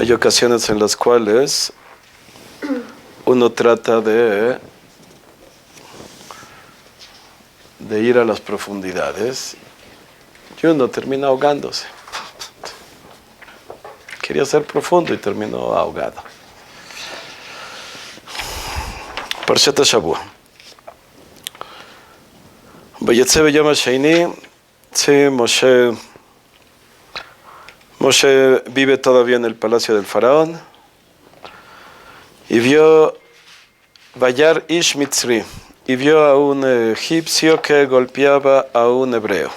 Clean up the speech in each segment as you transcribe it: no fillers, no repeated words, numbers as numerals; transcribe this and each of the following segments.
Hay ocasiones en las cuales uno trata de ir a las profundidades y uno termina ahogándose. Quería ser profundo y terminó ahogado. Parshat Shavua. Vayetze b'yom hasheni. Sí, Moshe vive todavía en el palacio del faraón y vio Vayar Ish Mitzri, y vio a un egipcio que golpeaba a un hebreo,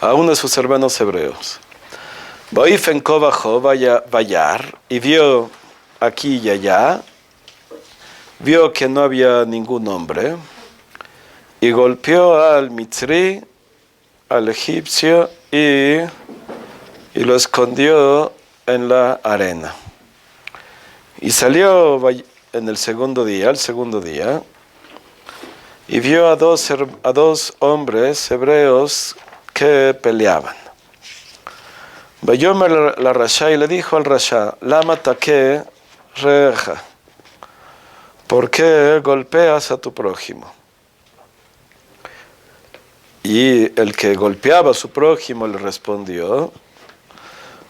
a uno de sus hermanos hebreos. Vaifen Kobajo Vayar, y vio aquí y allá, vio que no había ningún hombre, y golpeó al Mitzri, al egipcio, y lo escondió en la arena. Y salió en el segundo día, y vio a dos hombres hebreos que peleaban. Vayomer la Rasha, y le dijo al Rasha, Lama take reja, ¿por qué golpeas a tu prójimo? Y el que golpeaba a su prójimo le respondió,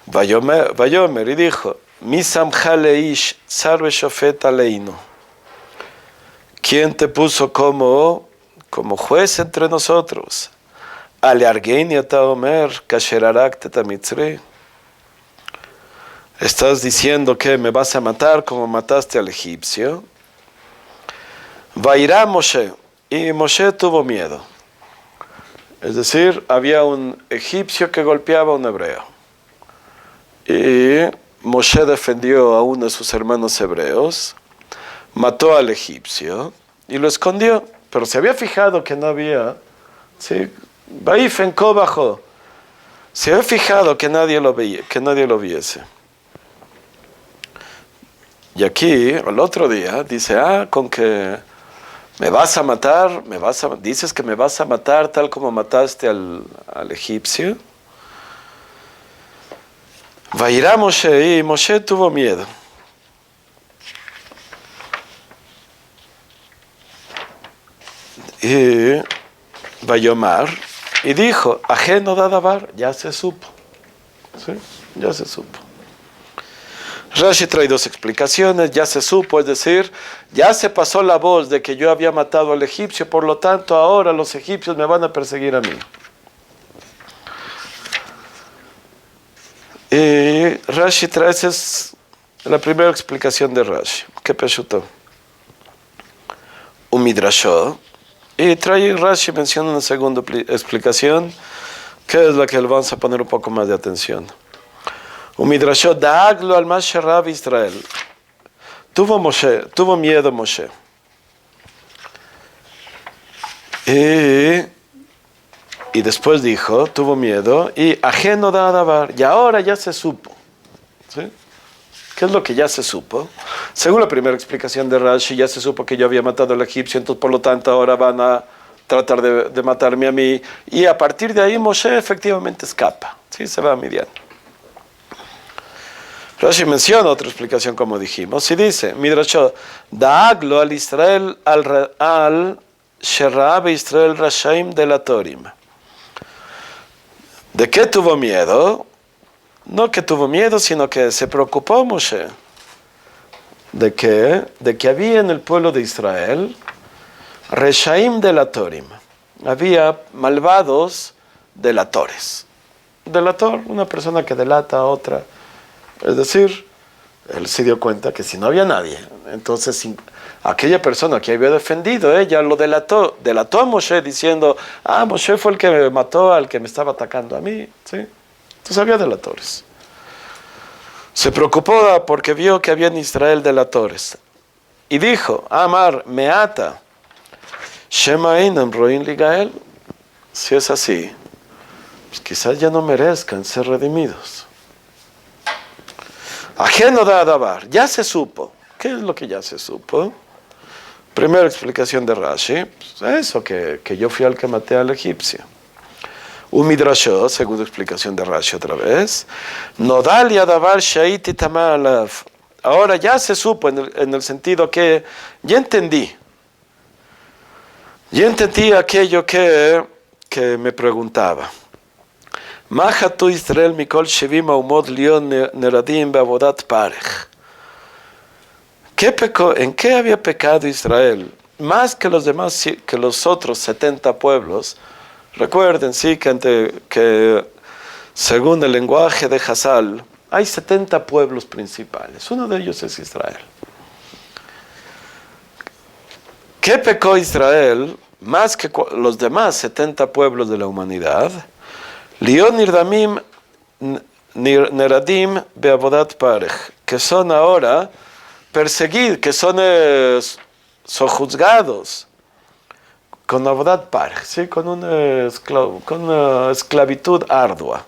Vayomer, y dijo, Misam Haleish Sarve Shofet Aleinu. ¿Quién te puso como juez entre nosotros? Aleargein yata omer kasherarak tetamitzri. ¿Estás diciendo que me vas a matar como mataste al egipcio? Vairá Moshe, y Moshe tuvo miedo. Es decir, había un egipcio que golpeaba a un hebreo. Y Moshe defendió a uno de sus hermanos hebreos, mató al egipcio y lo escondió. Pero se había fijado que no había, ¿sí? Vaifen Kobajo. Se había fijado que nadie lo viese. Y aquí, el otro día, dice, con que me vas a matar, dices que me vas a matar tal como mataste al egipcio. Vairá Moshe, y Moshe tuvo miedo. Y Vayomar, y dijo, ajeno dadabar, ya se supo. ¿Sí? Ya se supo. Rashi trae dos explicaciones, ya se supo, es decir, ya se pasó la voz de que yo había matado al egipcio, por lo tanto ahora los egipcios me van a perseguir a mí. Y Rashi trae, esa es la primera explicación de Rashi. ¿Qué peshutó? Un midrashó. Y trae Rashi, menciona una segunda explicación, que es la que le vamos a poner un poco más de atención. Un midrashó, Daaglo al Masherab Israel. Tuvo miedo Moshe. Y después dijo, tuvo miedo, y ajeno da adabar, y ahora ya se supo. ¿Sí? ¿Qué es lo que ya se supo? Según la primera explicación de Rashi, ya se supo que yo había matado al egipcio, entonces por lo tanto ahora van a tratar de matarme a mí. Y a partir de ahí Moshe efectivamente escapa. ¿Sí? Se va a Midian. Rashi menciona otra explicación como dijimos, y dice, Midrashot, Daaglo al Israel al Sherab Israel Rashaim de la Torim. ¿De qué tuvo miedo? No que tuvo miedo, sino que se preocupó Moshe. ¿De qué? De que había en el pueblo de Israel Reshaim delatores. Había malvados delatores. Delator, una persona que delata a otra. Es decir, él se dio cuenta que si no había nadie, entonces aquella persona que había defendido, ella lo delató a Moshe diciendo, Moshe fue el que me mató al que me estaba atacando a mí. ¿Sí? Entonces había delatores. Se preocupó porque vio que había en Israel delatores. Y dijo, Amar, meata, Shema Einam Roin Ligael. Si es así, pues quizás ya no merezcan ser redimidos. Ajeno da Adabar, ya se supo. ¿Qué es lo que ya se supo? Primera explicación de Rashi, pues eso, que yo fui el que maté al egipcio. Un midrashó, segunda explicación de Rashi otra vez. Nodal yadavar shaiti tamalav. Ahora ya se supo en el sentido que ya entendí. Ya entendí aquello que me preguntaba. Mahatu Israel Mikol Shevima Umod Lion Neradim Beavodat Parech. ¿Qué pecó? ¿En qué había pecado Israel? Más que los demás, que los otros 70 pueblos. Recuerden, sí, que según el lenguaje de Hazal, hay 70 pueblos principales. Uno de ellos es Israel. ¿Qué pecó Israel? Más que los demás 70 pueblos de la humanidad. Lion Nirdamim Neradim Beavodat Parech, que son ahora perseguidos, que son sojuzgados con Avodat Parech, ¿sí? con una esclavitud ardua.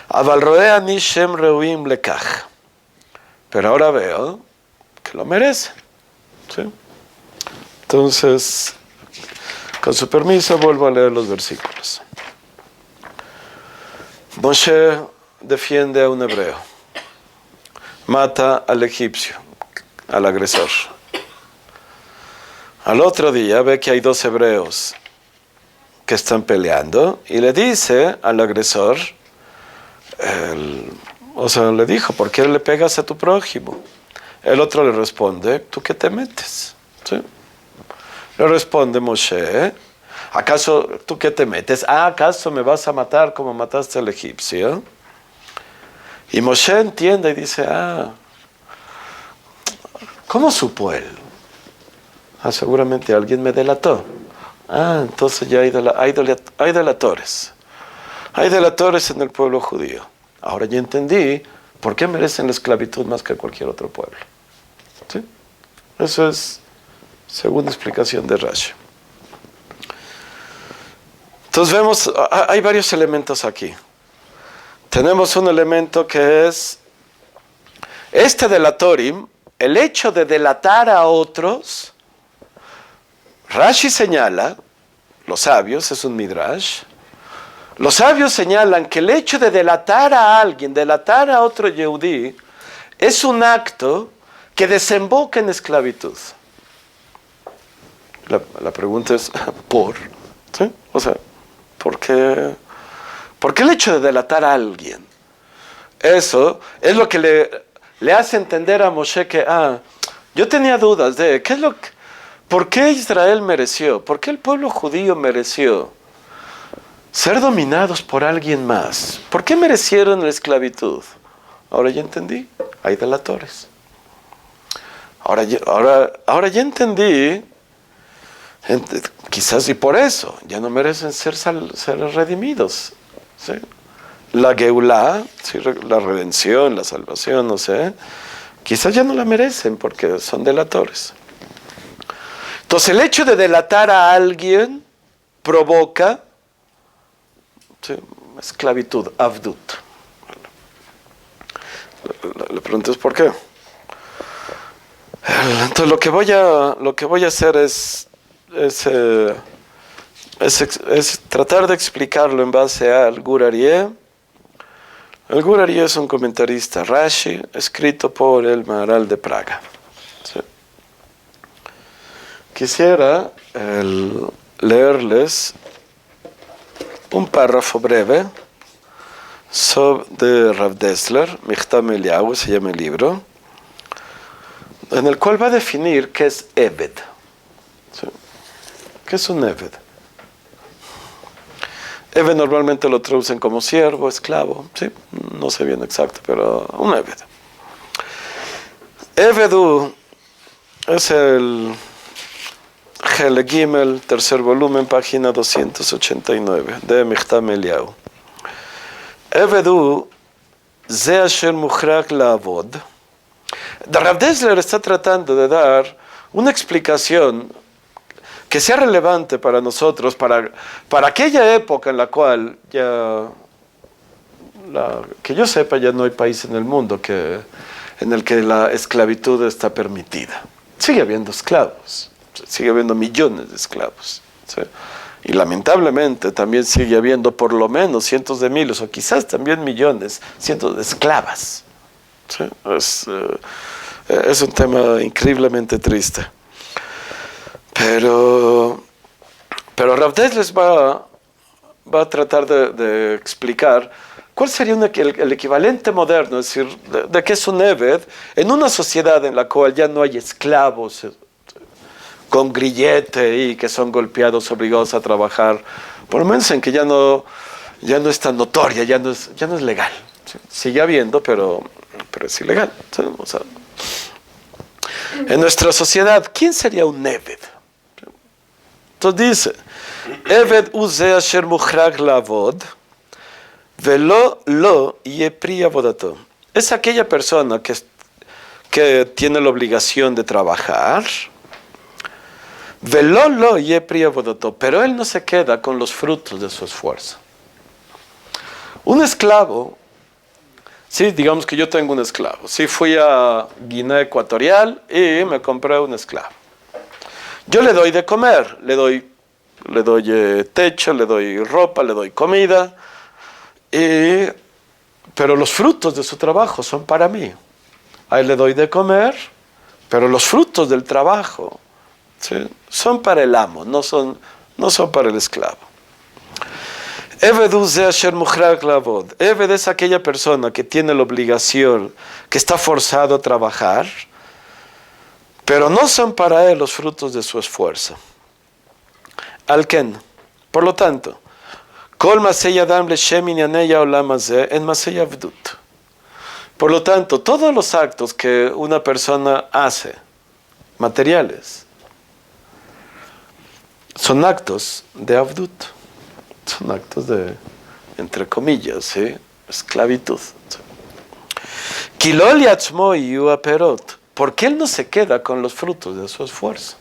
Avalroea ni Shem Reuim Lekach. Pero ahora veo que lo merecen. ¿Sí? Entonces, con su permiso, vuelvo a leer los versículos. Moshe defiende a un hebreo, mata al egipcio, al agresor. Al otro día ve que hay 2 hebreos que están peleando y le dice al agresor, le dijo, ¿por qué le pegas a tu prójimo? El otro le responde, ¿tú qué te metes? ¿Sí? Le responde Moshe, ¿acaso tú qué te metes? ¿Acaso me vas a matar como mataste al egipcio? Y Moshe entiende y dice, ¿cómo supo él? Seguramente alguien me delató. Entonces ya hay delatores. Hay delatores en el pueblo judío. Ahora ya entendí por qué merecen la esclavitud más que cualquier otro pueblo. ¿Sí? Eso es segunda explicación de Rashi. Entonces vemos, hay varios elementos aquí. Tenemos un elemento que es este delatorim, el hecho de delatar a otros. Rashi señala, los sabios, es un midrash, los sabios señalan que el hecho de delatar a alguien, delatar a otro yehudí, es un acto que desemboca en esclavitud. La pregunta es, ¿por? ¿Sí? O sea, ¿por qué el hecho de delatar a alguien? Eso es lo que le hace entender a Moshe que, yo tenía dudas de, ¿por qué Israel mereció? ¿Por qué el pueblo judío mereció ser dominados por alguien más? ¿Por qué merecieron la esclavitud? Ahora ya entendí, hay delatores. Ahora ya entendí, quizás y por eso, ya no merecen ser redimidos. ¿Sí? La Geulah, ¿sí? La redención, la salvación, no sé, quizás ya no la merecen porque son delatores. Entonces el hecho de delatar a alguien provoca, ¿sí?, esclavitud, avdut. La pregunta es ¿por qué? Entonces lo que voy a hacer es tratar de explicarlo en base al Gur Aryeh. El Gur Aryeh es un comentarista Rashi, escrito por el Maharal de Praga. ¿Sí? Quisiera leerles un párrafo breve de Rav Dessler, Michtam Eliyahu, se llama el libro, en el cual va a definir qué es Eved. ¿Sí? ¿Qué es un Eved? Eved normalmente lo traducen como siervo, esclavo, ¿sí? No sé bien exacto, pero un Eved. Evedu es el Hele Gimel, tercer volumen, página 289, de Michtam Eliyahu. Evedu ze asher muchrak la'avod. Rav Dessler está tratando de dar una explicación que sea relevante para nosotros, para aquella época en la cual que yo sepa, ya no hay país en el mundo en el que la esclavitud está permitida. Sigue habiendo esclavos, sigue habiendo millones de esclavos, ¿sí? Y lamentablemente también sigue habiendo por lo menos cientos de miles, o quizás también millones, cientos de esclavas. ¿Sí? Es un tema increíblemente triste. Pero Rav Dessler va a tratar de explicar cuál sería el equivalente moderno, es decir, de qué es un Eved en una sociedad en la cual ya no hay esclavos con grillete y que son golpeados, obligados a trabajar, por lo menos en que ya no es tan notoria, ya no es legal. ¿Sí? Sigue habiendo, pero es ilegal. ¿Sí? O sea, en nuestra sociedad, ¿quién sería un Eved? Entonces dice, Eved uze asher muchrag lavod, velo lo yepri avodato. Es aquella persona que tiene la obligación de trabajar, velo lo yepri avodato, pero él no se queda con los frutos de su esfuerzo. Un esclavo, sí, digamos que yo tengo un esclavo, sí, fui a Guinea Ecuatorial y me compré un esclavo. Yo le doy de comer, le doy techo, le doy ropa, le doy comida, pero los frutos de su trabajo son para mí. A él le doy de comer, pero los frutos del trabajo, ¿sí?, son para el amo, no son para el esclavo. Eved es aquella persona que tiene la obligación, que está forzado a trabajar, pero no son para él los frutos de su esfuerzo. Alken, por lo tanto, Kol masei adam leshem inyanei haolam hazeh en masei avdut. Por lo tanto, todos los actos que una persona hace, materiales, son actos de avdut, son actos de, entre comillas, ¿sí?, esclavitud. Kilol yatzmo yu aperot. Porque él no se queda con los frutos de su esfuerzo.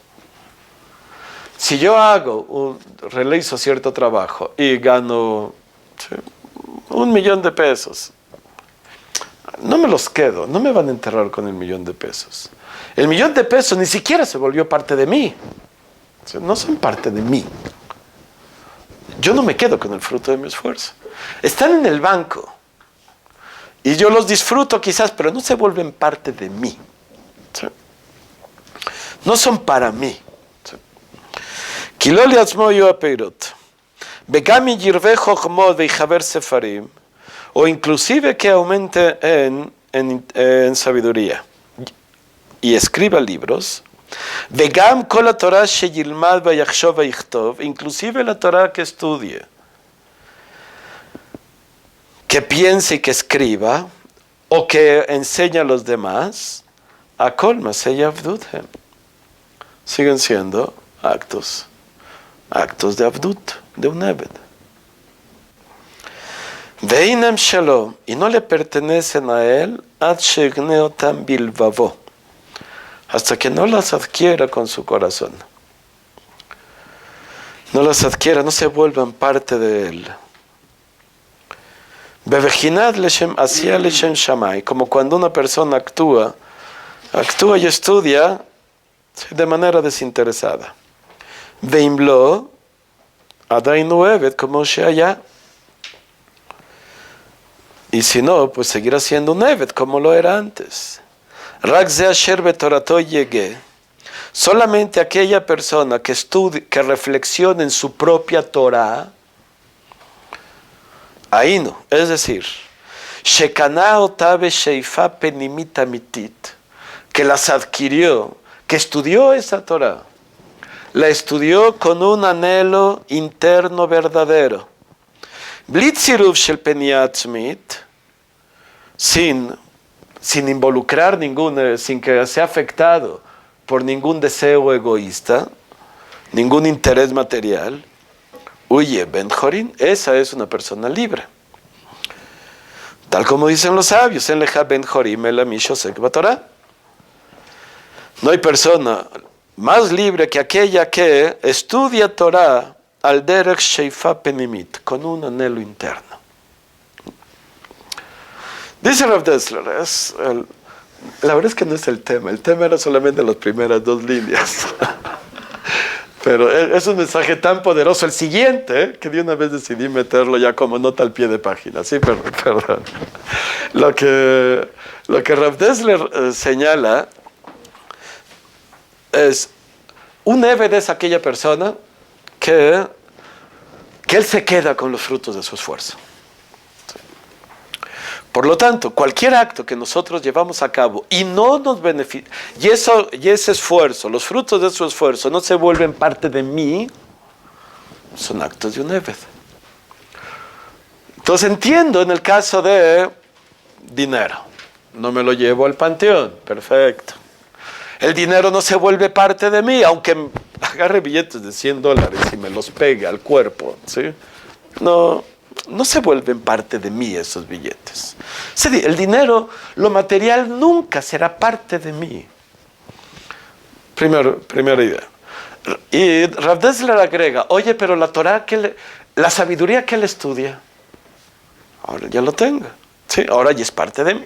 Si yo realizo cierto trabajo y gano, ¿sí?, 1 millón de pesos, no me los quedo, no me van a enterrar con el 1 millón de pesos. El 1 millón de pesos ni siquiera se volvió parte de mí. ¿Sí? No son parte de mí. Yo no me quedo con el fruto de mi esfuerzo. Están en el banco y yo los disfruto quizás, pero no se vuelven parte de mí. ¿Sí? No son para mí. Kilol yatzmo yu apeirot. Begami yirve chochmot veichaber sefarim. O inclusive que aumente en sabiduría y escriba libros. Vegam kol la Torah sheyilmad vayachshov vayichtov. Inclusive la Torah que estudie, que piense y que escriba, o que enseñe a los demás. Akol masei avduthem. Siguen siendo actos de avdut, de un eved. Veinem shalom, y no le pertenecen a él, ad shegneotam bilvavo, hasta que no las adquiera con su corazón. No las adquiera, no se vuelvan parte de él. Bevejinad leshem asia leshem shamay, como cuando una persona actúa y estudia de manera desinteresada. Veimlo adainu eved como sheaya. Y si no, pues seguirá siendo un eved como lo era antes. Rak ze asher betorato yege. Solamente aquella persona que estudie, que reflexione en su propia Torah, ainu, es decir, shekana otabe sheifa penimit amitit, que las adquirió, que estudió esa Torah, la estudió con un anhelo interno verdadero. Blitziruv shel peniatzmit, sin involucrar sin que sea afectado por ningún deseo egoísta, ningún interés material. Huye ben jorin, esa es una persona libre. Tal como dicen los sabios, en leja ben jorim el amishosek batorah. No hay persona más libre que aquella que estudia Torah al derech sheifa penimit, con un anhelo interno. Dice Rav Dessler, la verdad es que no es el tema era solamente las primeras 2 líneas. Pero es un mensaje tan poderoso el siguiente, que de una vez decidí meterlo ya como nota al pie de página. Sí, perdón. Lo que Rav Dessler señala es, un Eved es aquella persona que él se queda con los frutos de su esfuerzo. Por lo tanto, cualquier acto que nosotros llevamos a cabo y no nos beneficia, y ese esfuerzo, los frutos de su esfuerzo no se vuelven parte de mí, son actos de un Eved. Entonces entiendo en el caso de dinero, no me lo llevo al panteón, perfecto. El dinero no se vuelve parte de mí, aunque agarre billetes de $100 y me los pegue al cuerpo, ¿sí? No se vuelven parte de mí esos billetes. El dinero, lo material, nunca será parte de mí. Primera idea. Y Rav Dessler agrega, oye, pero la Torah, la sabiduría que él estudia, ahora ya lo tengo. ¿Sí? Ahora ya es parte de mí.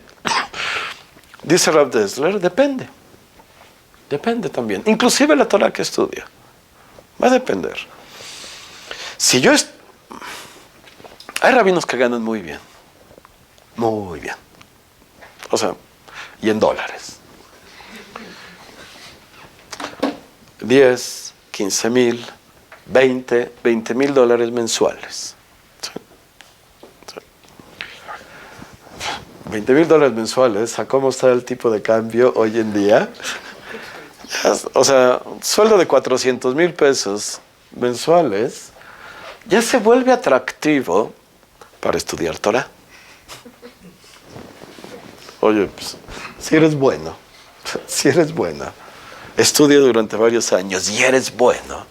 Dice Rav Dessler, depende. Depende también. Inclusive la Torah que estudia. Va a depender. Si yo hay rabinos que ganan muy bien. Muy bien. O sea, y en dólares. 10, 15 mil, 20 mil dólares mensuales. ¿Sí? ¿Sí? 20 mil dólares mensuales, ¿a cómo está el tipo de cambio hoy en día? O sea, un sueldo de 400 mil pesos mensuales ya se vuelve atractivo para estudiar Torah. Oye, pues, si eres bueno, estudia durante varios años y eres bueno,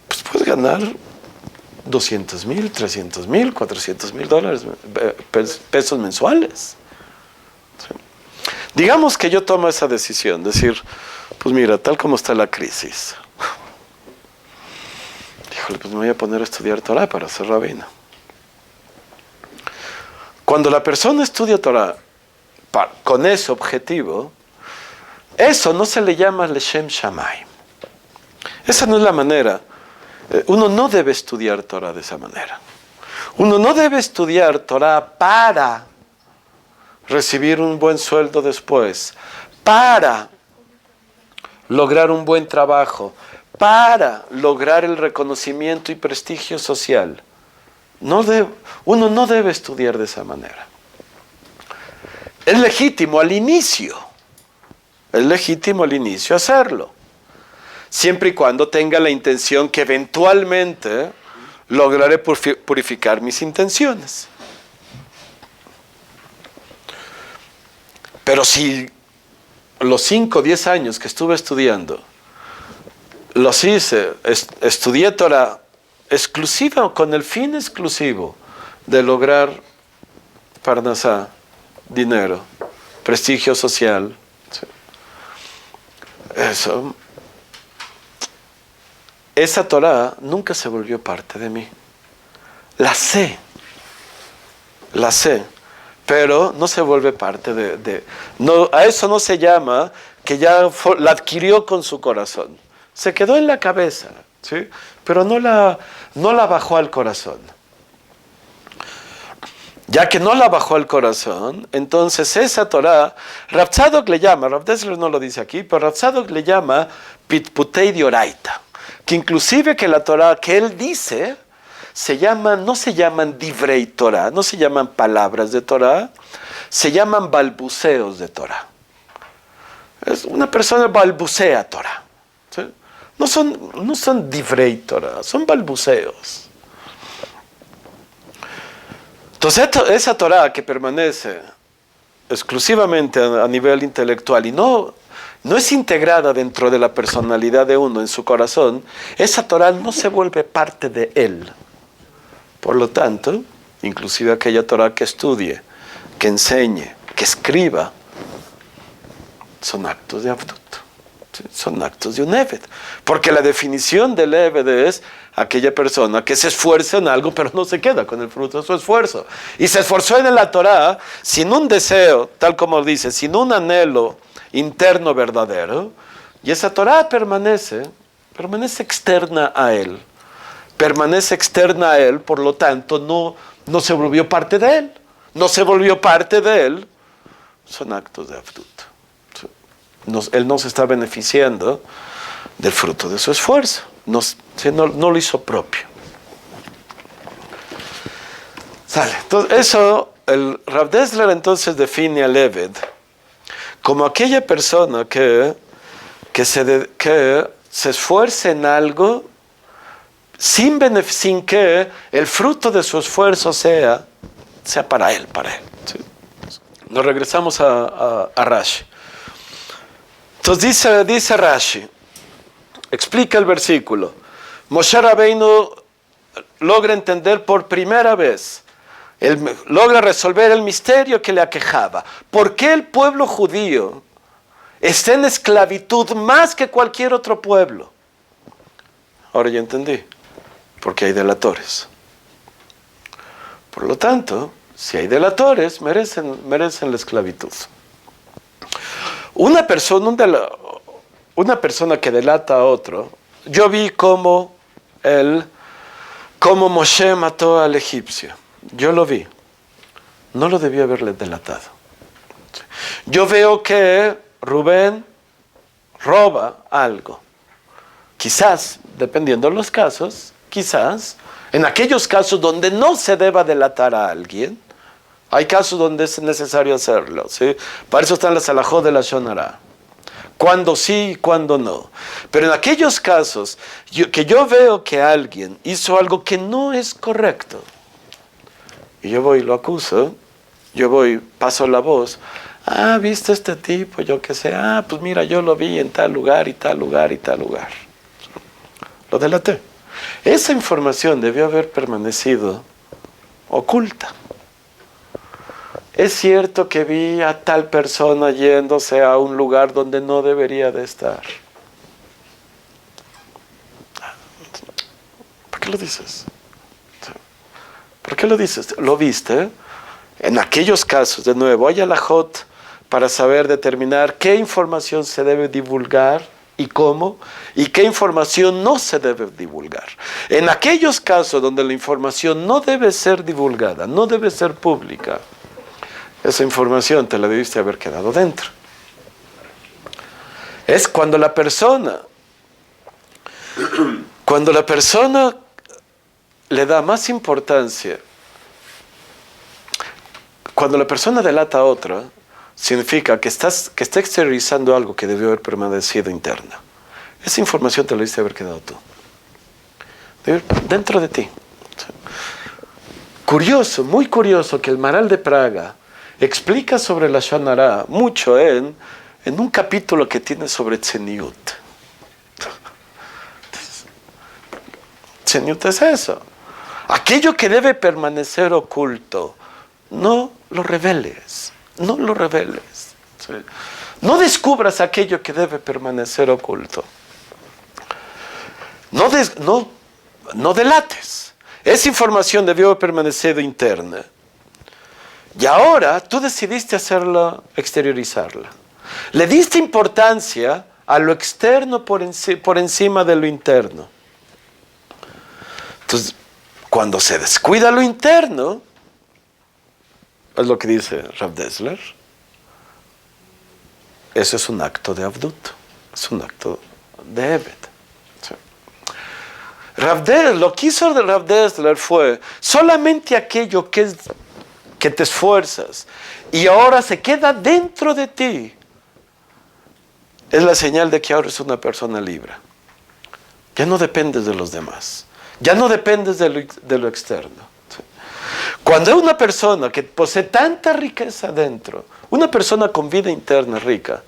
pues puedes ganar 200 mil, 300 mil, 400 mil dólares, pesos mensuales. ¿Sí? Digamos que yo tomo esa decisión, decir, pues mira, tal como está la crisis, híjole, pues me voy a poner a estudiar Torah para ser rabino. Cuando la persona estudia Torah con ese objetivo, eso no se le llama Leshem Shamayim. Esa no es la manera. Uno no debe estudiar Torah de esa manera. Uno no debe estudiar Torah para recibir un buen sueldo después, para lograr un buen trabajo, para lograr el reconocimiento y prestigio social. Uno no debe estudiar de esa manera. Es legítimo al inicio hacerlo, siempre y cuando tenga la intención que eventualmente lograré purificar mis intenciones. Pero si los 5 o 10 años que estuve estudiando, los hice, estudié Torah exclusiva, con el fin exclusivo de lograr parnasá, dinero, prestigio social, ¿sí? Esa Torah nunca se volvió parte de mí. La sé, pero no se vuelve parte no, a eso no se llama que ya la adquirió con su corazón. Se quedó en la cabeza, ¿sí? Pero no la bajó al corazón. Ya que no la bajó al corazón, entonces esa Torah, Rav Tzadok le llama, Rav Dessler no lo dice aquí, pero Rav Tzadok le llama Pitputei Dioraita, que inclusive que la Torah que él dice, no se llaman Divrei Torah, no se llaman palabras de Torah, se llaman balbuceos de Torah. Es una persona balbucea Torah, ¿sí? No son Divrei Torah, son balbuceos. Entonces esa Torah que permanece exclusivamente a nivel intelectual y no es integrada dentro de la personalidad de uno, en su corazón, esa Torah no se vuelve parte de él. Por lo tanto, inclusive aquella Torah que estudie, que enseñe, que escriba, son actos de Avdut, ¿sí? Son actos de un Eved. Porque la definición del Eved es aquella persona que se esfuerza en algo, pero no se queda con el fruto de su esfuerzo. Y se esforzó en la Torah sin un deseo, tal como dice, sin un anhelo interno verdadero, y esa Torah permanece permanece externa a él. Permanece externa a él, por lo tanto, no se volvió parte de él. No se volvió parte de él. Son actos de Avdut. Él no se está beneficiando del fruto de su esfuerzo. No lo hizo propio. Sale. Entonces, eso, el Rav Dessler entonces define al Eved como aquella persona que se esfuerce en algo sin que el fruto de su esfuerzo sea para él. ¿Sí? Nos regresamos a Rashi. Entonces dice Rashi, explica el versículo. Moshe Rabbeinu logra entender por primera vez, logra resolver el misterio que le aquejaba. ¿Por qué el pueblo judío está en esclavitud más que cualquier otro pueblo? Ahora ya entendí. Porque hay delatores. Por lo tanto, si hay delatores, merecen la esclavitud. Una persona que delata a otro, yo vi cómo Moshe mató al egipcio. Yo lo vi. No lo debió haberle delatado. Yo veo que Rubén roba algo. Quizás, dependiendo de los casos, en aquellos casos donde no se deba delatar a alguien, hay casos donde es necesario hacerlo, ¿sí? Para eso están las alajot de la Shonara. Cuando sí y cuando no. Pero en aquellos casos que yo veo que alguien hizo algo que no es correcto, y yo voy y lo acuso, paso la voz, ¿viste este tipo? Yo qué sé, pues mira, yo lo vi en tal lugar y tal lugar y tal lugar. Lo delaté. Esa información debió haber permanecido oculta. Es cierto que vi a tal persona yéndose a un lugar donde no debería de estar. ¿Por qué lo dices? ¿Por qué lo dices? ¿Lo viste? En aquellos casos, de nuevo, hay alajot para saber determinar qué información se debe divulgar y cómo, y qué información no se debe divulgar. En aquellos casos donde la información no debe ser divulgada, no debe ser pública, esa información te la debiste haber quedado dentro. Es cuando la persona le da más importancia, cuando la persona delata a otra, significa que está exteriorizando algo que debió haber permanecido interno. Esa información te la diste haber quedado tú. Dentro de ti. Curioso, muy curioso que el Maral de Praga explica sobre la Shonara mucho en un capítulo que tiene sobre Tzeniut. Tzeniut es eso. Aquello que debe permanecer oculto, no lo reveles. No lo reveles. ¿Sí? No descubras aquello que debe permanecer oculto. No delates. Esa información debió permanecer interna. Y ahora tú decidiste exteriorizarla. Le diste importancia a lo externo por encima de lo interno. Entonces, cuando se descuida lo interno, es lo que dice Rav Dessler, eso es un acto de Avdut, es un acto de Eved. ¿Sí? Lo que hizo Rav Dessler fue solamente aquello que te esfuerzas y ahora se queda dentro de ti. Es la señal de que ahora es una persona libre. Ya no dependes de los demás. Ya no dependes de lo externo. Cuando hay una persona que posee tanta riqueza dentro, una persona con vida interna rica,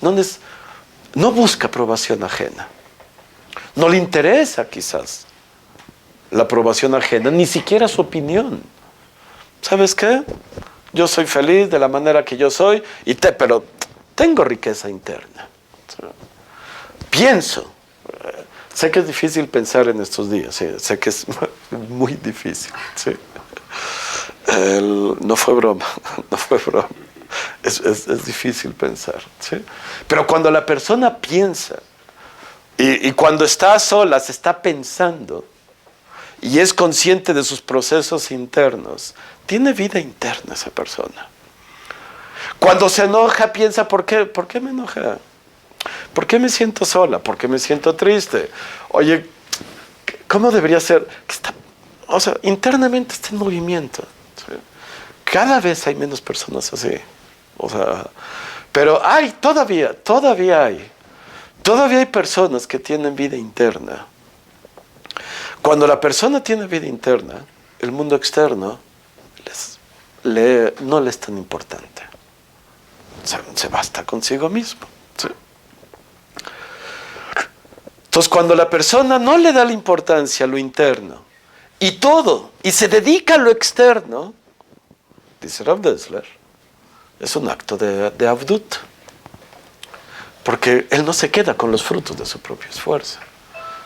no busca aprobación ajena. No le interesa quizás la aprobación ajena, ni siquiera su opinión. ¿Sabes qué? Yo soy feliz de la manera que yo soy, pero tengo riqueza interna. Pienso. Sé que es difícil pensar en estos días, sí, sé que es muy difícil. Sí. No fue broma. Es difícil pensar. ¿Sí? Pero cuando la persona piensa, Y cuando está a solas, está pensando y es consciente de sus procesos internos, tiene vida interna esa persona. Cuando se enoja, piensa, ¿por qué me enoja? ¿Por qué me siento sola? ¿Por qué me siento triste? Oye, ¿cómo debería ser? O sea, internamente está en movimiento. ¿Sí? Cada vez hay menos personas así. O sea, pero todavía hay personas que tienen vida interna. Cuando la persona tiene vida interna, el mundo externo no le es tan importante. Se basta consigo mismo. ¿Sí? Entonces, cuando la persona no le da la importancia a lo interno y se dedica a lo externo, dice Rav Dessler, es un acto de avdut, porque él no se queda con los frutos de su propio esfuerzo.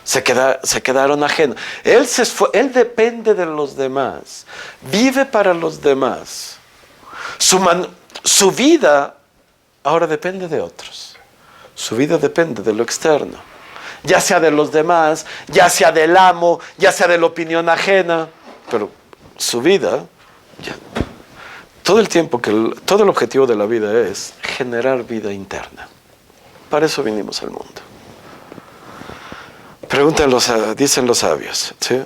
Se quedaron ajenos. Él depende de los demás, vive para los demás. Su vida ahora depende de otros. Su vida depende de lo externo, ya sea de los demás, ya sea del amo, ya sea de la opinión ajena, pero su vida, todo el objetivo de la vida es generar vida interna. Para eso vinimos al mundo. Dicen los sabios, ¿sí?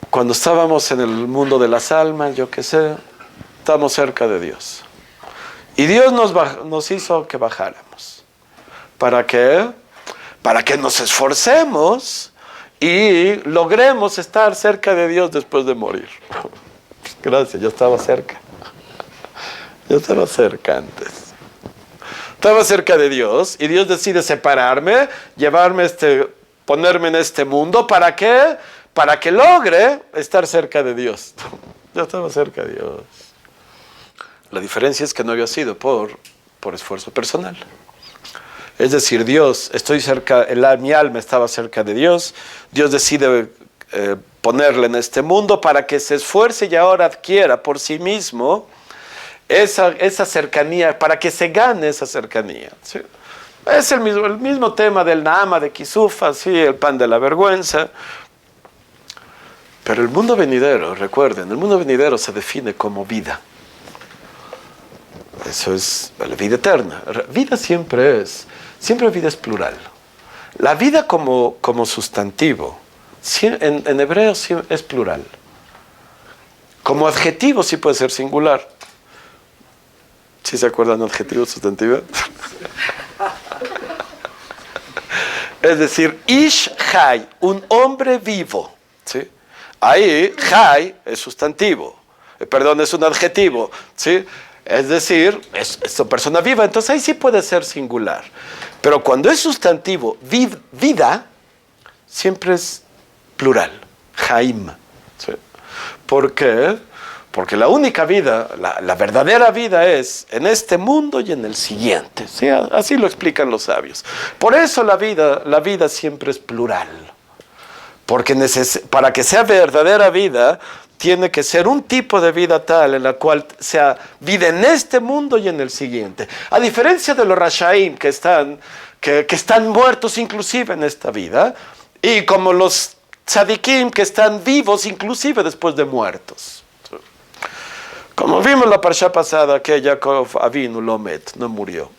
Cuando estábamos en el mundo de las almas, estamos cerca de Dios. Y Dios nos hizo que bajáramos. ¿Para qué? Para que nos esforcemos y logremos estar cerca de Dios después de morir. Gracias, yo estaba cerca. Yo estaba cerca antes. Estaba cerca de Dios y Dios decide separarme, ponerme en este mundo. ¿Para qué? Para que logre estar cerca de Dios. Yo estaba cerca de Dios. La diferencia es que no había sido por esfuerzo personal. Es decir, estoy cerca, mi alma estaba cerca de Dios. Dios decide ponerle en este mundo para que se esfuerce y ahora adquiera por sí mismo esa cercanía, para que se gane esa cercanía. ¿Sí? Es el mismo tema del Naama, de Kisufa, ¿sí? El pan de la vergüenza. Pero el mundo venidero, recuerden, el mundo venidero se define como vida. Eso es la vida eterna. Vida siempre vida es plural. La vida como sustantivo, en hebreo es plural. Como adjetivo sí puede ser singular. ¿Sí se acuerdan de adjetivo sustantivo? Es decir, Ish Hay, un hombre vivo. ¿Sí? Ahí, Hay es sustantivo. Es un adjetivo. ¿Sí? Es decir, es una persona viva, entonces ahí sí puede ser singular. Pero cuando es sustantivo, vida, siempre es plural, Haim. ¿Sí? ¿Por qué? Porque la única vida, la verdadera vida es en este mundo y en el siguiente. ¿Sí? Así lo explican los sabios. Por eso la vida siempre es plural. Porque para que sea verdadera vida, tiene que ser un tipo de vida tal en la cual sea vida en este mundo y en el siguiente. A diferencia de los Rashaim que están muertos inclusive en esta vida, y como los Tzadikim que están vivos inclusive después de muertos. Como vimos en la parsha pasada que Jacob Avinu Lomet no murió.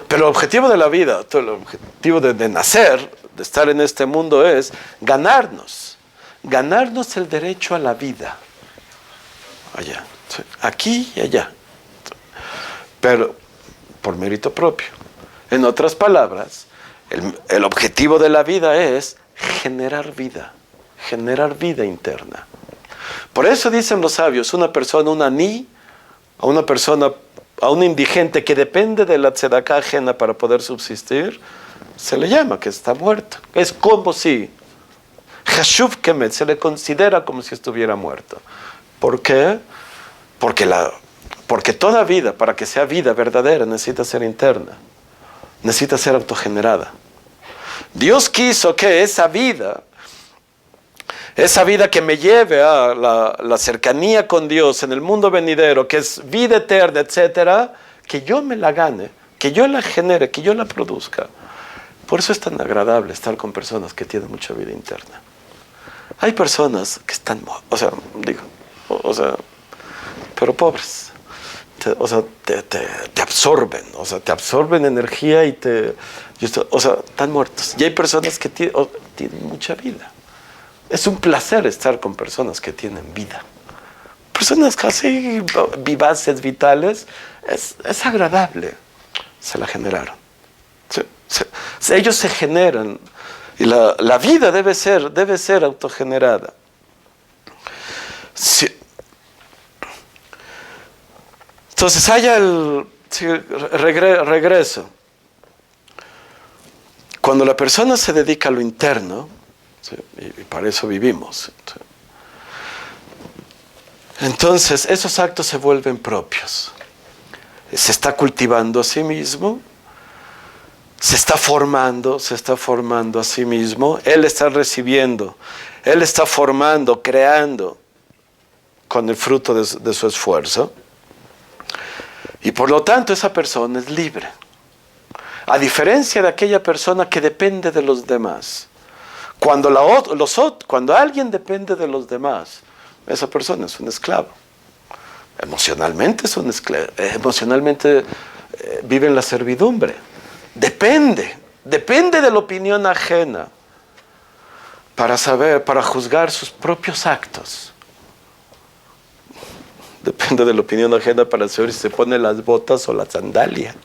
Pero el objetivo de la vida, el objetivo de nacer, de estar en este mundo es ganarnos el derecho a la vida. Allá, aquí y allá. Pero por mérito propio. En otras palabras, el objetivo de la vida es generar vida interna. Por eso dicen los sabios, una persona, a un indigente que depende de la tzedaká ajena para poder subsistir, se le llama que está muerto. Es como si Hashuv Kemet, se le considera como si estuviera muerto. ¿Por qué? Porque toda vida, para que sea vida verdadera, necesita ser interna, necesita ser autogenerada. Dios quiso que esa vida que me lleve a la cercanía con Dios en el mundo venidero, que es vida eterna, etcétera, que yo me la gane, que yo la genere, que yo la produzca. Por eso es tan agradable estar con personas que tienen mucha vida interna. Hay personas que están, pero pobres. Te absorben, te absorben energía y están muertos. Y hay personas que tienen mucha vida. Es un placer estar con personas que tienen vida. Personas casi vivaces, vitales, es agradable. Se la generaron. Ellos se generan. Y la vida debe ser autogenerada. Sí. Entonces haya el regreso. Cuando la persona se dedica a lo interno, ¿sí? y para eso vivimos, ¿sí? Entonces esos actos se vuelven propios. Se está cultivando a sí mismo, se está formando a sí mismo, él está recibiendo, él está formando, creando con el fruto de su esfuerzo. Y por lo tanto esa persona es libre. A diferencia de aquella persona que depende de los demás. Cuando alguien depende de los demás, esa persona es un esclavo. Emocionalmente es un esclavo. Emocionalmente vive en la servidumbre. Depende de la opinión ajena para juzgar sus propios actos. Depende de la opinión ajena para saber si se pone las botas o las sandalias.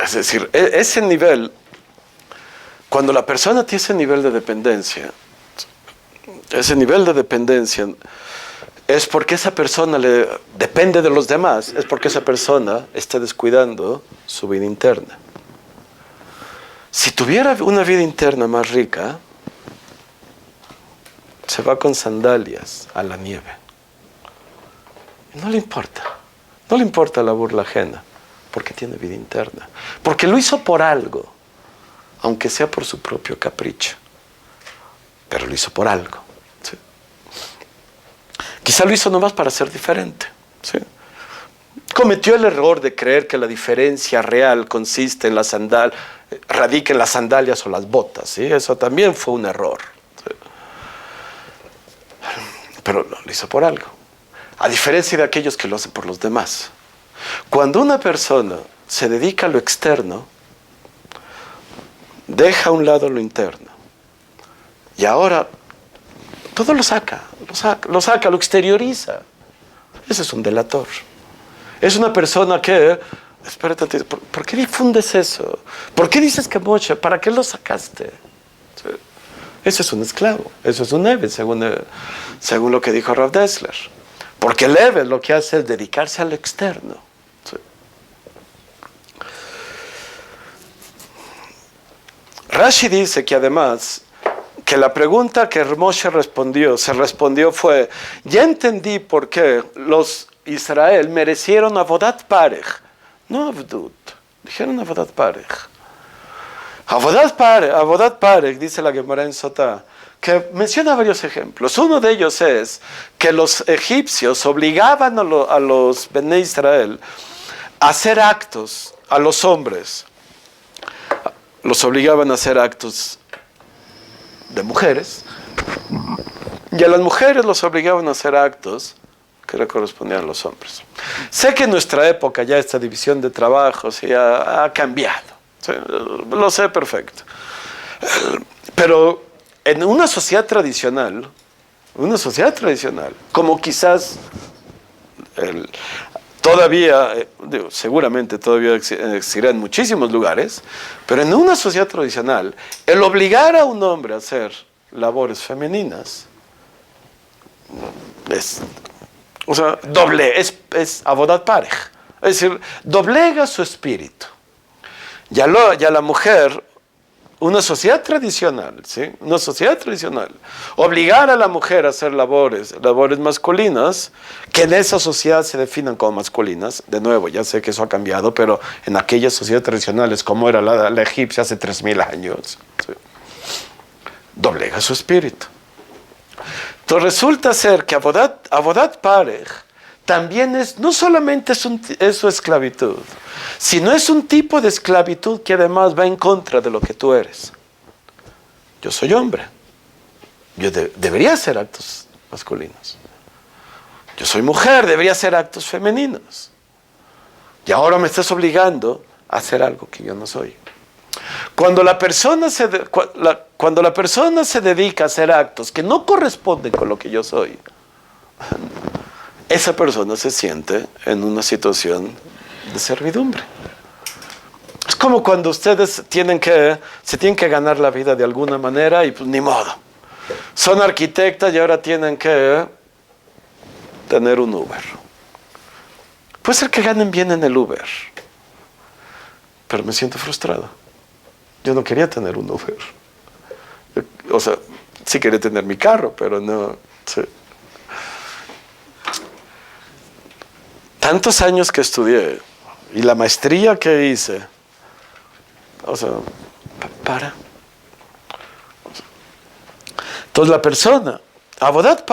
Es decir, ese nivel, cuando la persona tiene ese nivel de dependencia, es porque esa persona depende de los demás, es porque esa persona está descuidando su vida interna. Si tuviera una vida interna más rica, se va con sandalias a la nieve. No le importa la burla ajena, porque tiene vida interna. Porque lo hizo por algo, aunque sea por su propio capricho. Pero lo hizo por algo. ¿Sí? Quizá lo hizo nomás para ser diferente. ¿Sí? Cometió el error de creer que la diferencia real consiste en radica en las sandalias o las botas. ¿Sí? Eso también fue un error. Pero lo hizo por algo. A diferencia de aquellos que lo hacen por los demás. Cuando una persona se dedica a lo externo, deja a un lado lo interno. Y ahora todo lo saca, lo exterioriza. Ese es un delator. Es una persona que, espérate, ¿por qué difundes eso? ¿Por qué dices que Moshe? ¿Para qué lo sacaste? ¿Sí? Eso es un esclavo, eso es un Eved, según lo que dijo Rav Dessler. Porque el Eved lo que hace es dedicarse a lo externo. ¿Sí? Rashi dice que además, que la pregunta que Moshe se respondió fue, ya entendí por qué los Israel merecieron Avodat Parech, no Avdut, dijeron Avodat Parech. Avodat Parech, dice la Gemara en Sotá, que menciona varios ejemplos. Uno de ellos es que los egipcios obligaban a los Bnei Israel a hacer actos a los hombres. Los obligaban a hacer actos de mujeres. Y a las mujeres los obligaban a hacer actos que le correspondían a los hombres. Sé que en nuestra época ya esta división de trabajos ya ha cambiado. Sí, lo sé perfecto. Pero en una sociedad tradicional, como quizás seguramente todavía existirá en muchísimos lugares, pero en una sociedad tradicional, el obligar a un hombre a hacer labores femeninas es Avodat Parech. Es decir, doblega su espíritu. Ya la mujer, una sociedad tradicional, ¿sí? Obligar a la mujer a hacer labores masculinas, que en esa sociedad se definan como masculinas. De nuevo, ya sé que eso ha cambiado, pero en aquellas sociedades tradicionales, como era la egipcia hace 3000 años, ¿sí? Doblega su espíritu. Entonces resulta ser que Avodat Parech también no solamente es su esclavitud, sino es un tipo de esclavitud que además va en contra de lo que tú eres. Yo soy hombre. Yo debería hacer actos masculinos. Yo soy mujer, debería hacer actos femeninos. Y ahora me estás obligando a hacer algo que yo no soy. Cuando la persona se dedica a hacer actos que no corresponden con lo que yo soy, esa persona se siente en una situación de servidumbre. Es como cuando ustedes se tienen que ganar la vida de alguna manera y pues ni modo. Son arquitectas y ahora tienen que tener un Uber. Puede ser que ganen bien en el Uber, pero me siento frustrado. Yo no quería tener un Uber. O sea, sí quería tener mi carro, pero no. Sí. Tantos años que estudié y la maestría que hice, o sea, para. Entonces la persona, Avodat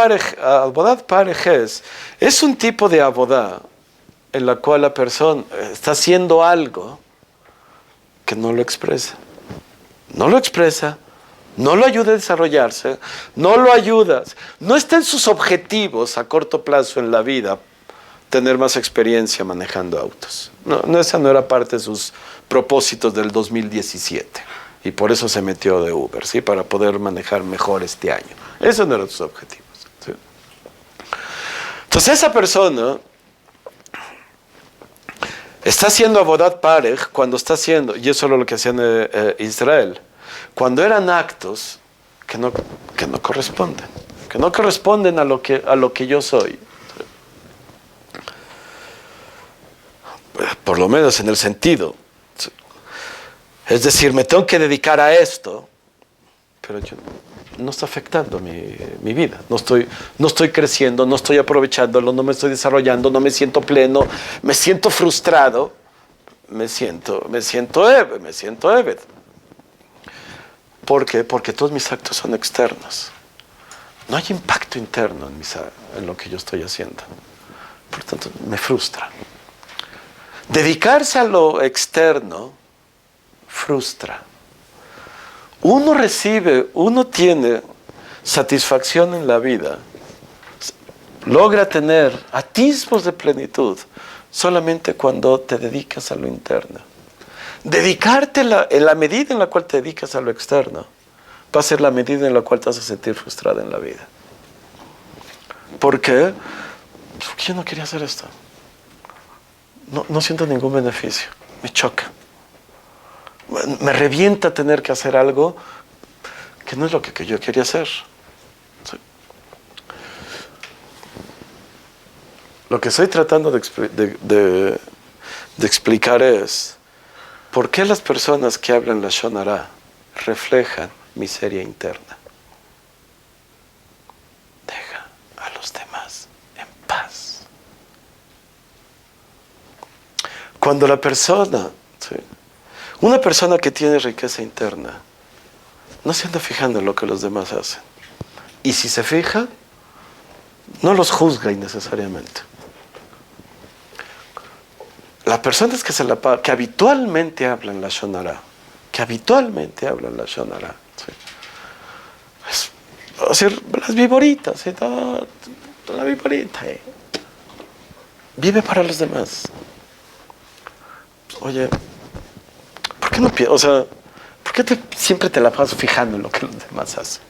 Parejes, es un tipo de abodá en la cual la persona está haciendo algo que no lo expresa. No lo expresa, no lo ayuda a desarrollarse, no lo ayudas, no está en sus objetivos a corto plazo en la vida tener más experiencia manejando autos. No, esa no era parte de sus propósitos del 2017 y por eso se metió de Uber, ¿sí? Para poder manejar mejor este año. Esos no eran sus objetivos, ¿sí? Entonces esa persona está haciendo Avodat Parej cuando está haciendo, y eso es lo que hacía en Israel, cuando eran actos que no corresponden a lo que yo soy. Por lo menos en el sentido. Es decir, me tengo que dedicar a esto, pero no está afectando mi vida. No estoy creciendo, no estoy aprovechándolo, no me estoy desarrollando, no me siento pleno, me siento frustrado, me siento Eved. ¿Por qué? Porque todos mis actos son externos. No hay impacto interno en lo que yo estoy haciendo. Por lo tanto, me frustra. Dedicarse a lo externo frustra. Uno tiene satisfacción en la vida, logra tener atisbos de plenitud solamente cuando te dedicas a lo interno. Dedicarte en la medida en la cual te dedicas a lo externo va a ser la medida en la cual te vas a sentir frustrada en la vida. ¿Por qué? Porque yo no quería hacer esto. No siento ningún beneficio. Me choca. Me revienta tener que hacer algo que no es lo que yo quería hacer. Sí. Lo que estoy tratando de explicar es por qué las personas que hablan Lashon Hara reflejan miseria interna. Deja a los demás en paz. Cuando la persona, ¿sí? Una persona que tiene riqueza interna, no se anda fijando en lo que los demás hacen. Y si se fija, no los juzga innecesariamente. Las personas que habitualmente hablan Lashon Hara, ¿sí? Es decir, las viboritas, ¿sí? La viborita, vive para los demás. Oye, ¿por qué no piensas? O sea, ¿por qué siempre te la pasas fijando en lo que los demás hacen?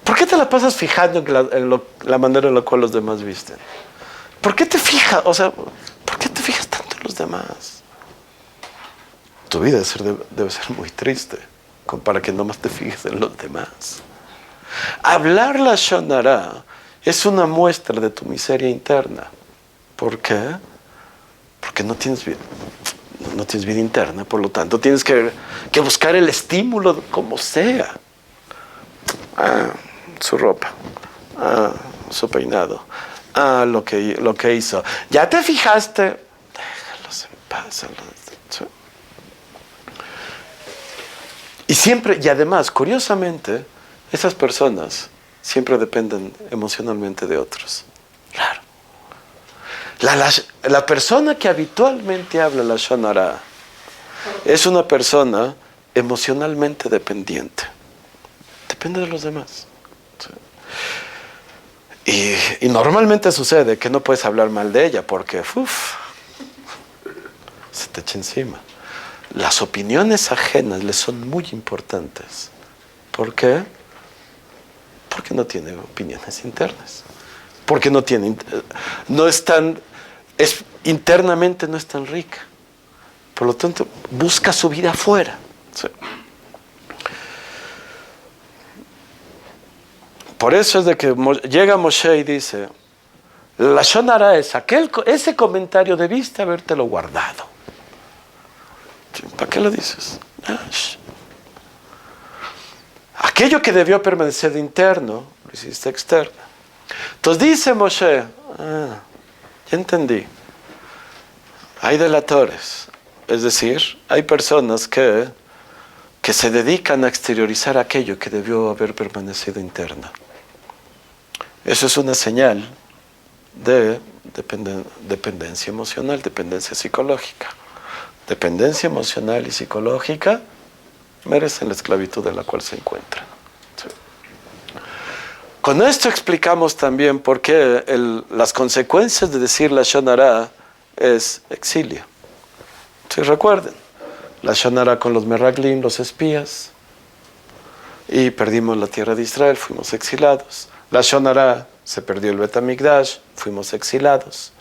¿Por qué te la pasas fijando en la manera en la cual los demás visten? ¿Por qué te fijas? O sea, ¿por qué te fijas tanto en los demás? Tu vida debe ser muy triste para que nomás te fijes en los demás. Hablar Lashon Hara es una muestra de tu miseria interna. ¿Por qué? Porque no tienes vida interna, por lo tanto tienes que buscar el estímulo como sea. Su ropa, su peinado, lo que hizo. ¿Ya te fijaste? Déjalos en paz. Y además, curiosamente, esas personas siempre dependen emocionalmente de otros. Claro. La persona que habitualmente habla Lashon Hara es una persona emocionalmente dependiente. Depende de los demás. ¿Sí? Y normalmente sucede que no puedes hablar mal de ella porque se te echa encima. Las opiniones ajenas le son muy importantes. ¿Por qué? Porque no tiene opiniones internas. Porque internamente no es tan rica. Por lo tanto, busca su vida afuera. ¿Sí? Por eso es de que llega Moshe y dice, la Lashon Hara es ese comentario debiste habértelo guardado. ¿Para qué lo dices? Aquello que debió permanecer de interno, lo hiciste externo. Entonces dice Moshe, ya entendí. Hay delatores, es decir, hay personas que se dedican a exteriorizar aquello que debió haber permanecido interno. Eso es una señal de dependencia emocional, dependencia psicológica. Dependencia emocional y psicológica merecen la esclavitud en la cual se encuentran. Sí. Con esto explicamos también por qué las consecuencias de decir Lashon Hara es exilio. ¿Sí recuerden? Lashon Hara con los Meraglim, los espías, y perdimos la tierra de Israel, fuimos exilados. Lashon Hara, se perdió el Bet HaMikdash, fuimos exilados.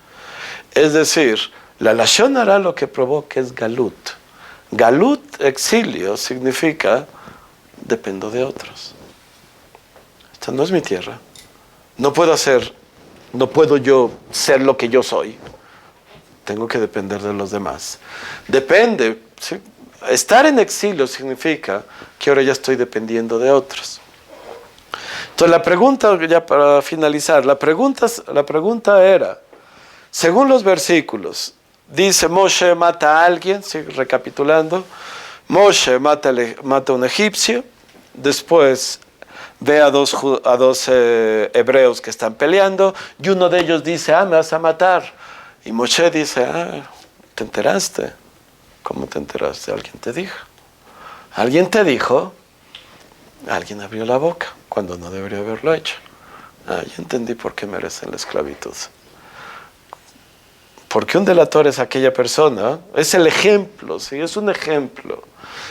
Es decir, la Lashon Hara lo que provoca es galut. Galut, exilio, significa dependo de otros. Esta no es mi tierra. No puedo yo ser lo que yo soy. Tengo que depender de los demás. Depende, ¿sí? Estar en exilio significa que ahora ya estoy dependiendo de otros. Entonces la pregunta, ya para finalizar, la pregunta era, según los versículos, dice Moshe mata a alguien, ¿sí? Recapitulando, Moshe mata a un egipcio, después ve a dos hebreos que están peleando, y uno de ellos dice, me vas a matar. Y Moshe dice, ¿te enteraste? ¿Cómo te enteraste? ¿Alguien te dijo? ¿Alguien te dijo? Alguien abrió la boca cuando no debería haberlo hecho. Ya entendí por qué merecen la esclavitud. Porque un delator es aquella persona, es el ejemplo, ¿sí? Es un ejemplo.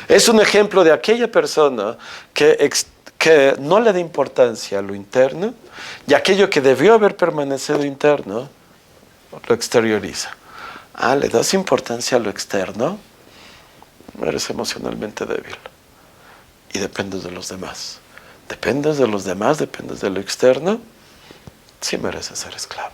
Es un ejemplo de aquella persona que no le da importancia a lo interno y aquello que debió haber permanecido interno lo exterioriza. Le das importancia a lo externo, eres emocionalmente débil y dependes de los demás. Dependes de los demás, dependes de lo externo, sí mereces ser esclavo.